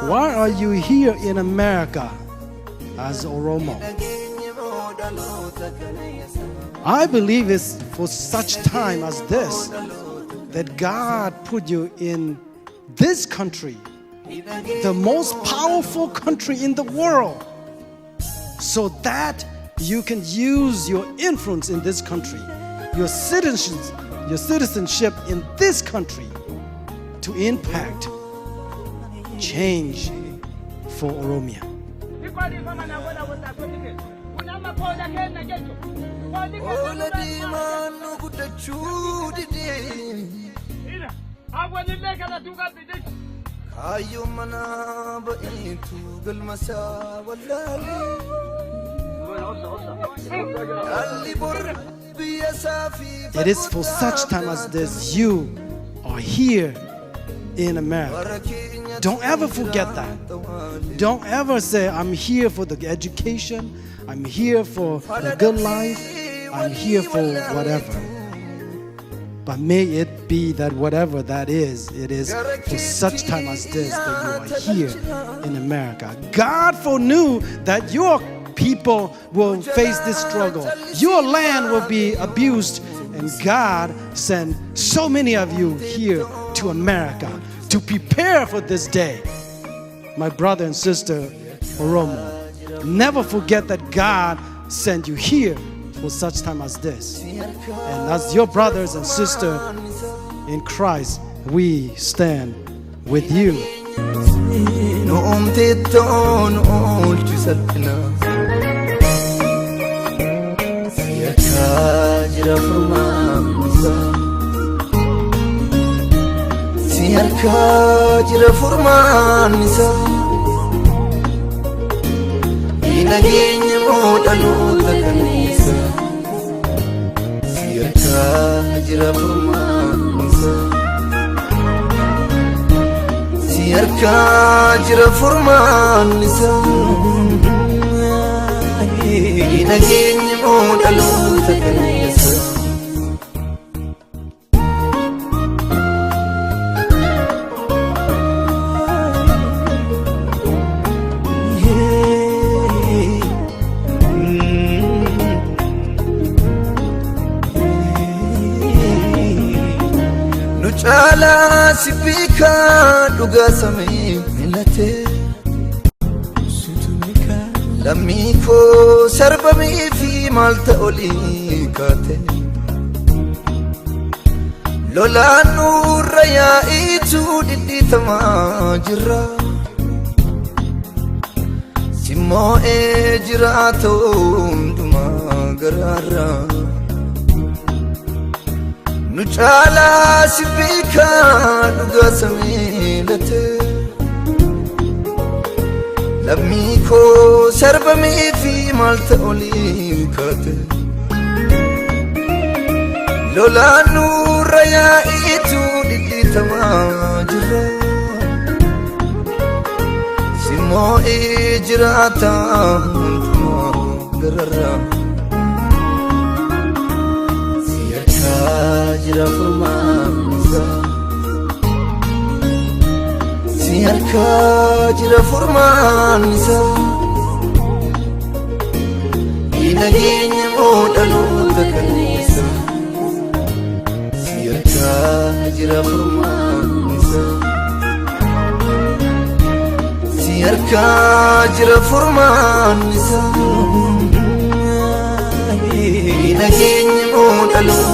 Why are you here in America as Oromo? I believe it's for such time as this that God put you in this country, the most powerful country in the world, so that you can use your influence in this country, your citizenship in this country to impact change for Oromia. It is for such time as this you are here in America. Don't ever forget that. Don't ever say, I'm here for the education, I'm here for a good life, I'm here for whatever. But may it be that whatever that is, it is for such time as this that you are here in America. God foreknew that your people will face this struggle. Your land will be abused, and God sent so many of you here to America to prepare for this day. My brother and sister Oromo, never forget that God sent you here for such time as this. And as your brothers and sisters in Christ, we stand with you. Ala sipika duga sami milate lamiko sarbami fi malta oli kate lola nurra ya itu diditama jirra simmo ejrato duma garara Nuchala sibika duga samilate Lamiko sarbami fi malta oli kate lola nurra yaa'itu dhidhiitamaa jira simmoo ijiraata hundumaa gararra si harkaa jira furmaan isaa si harkaa jira furmaan isaa nageenya moodhaloota kanniisa si harkaa jira furmaan isaa si harkaa jira furmaan isaa nageenya moodhaloota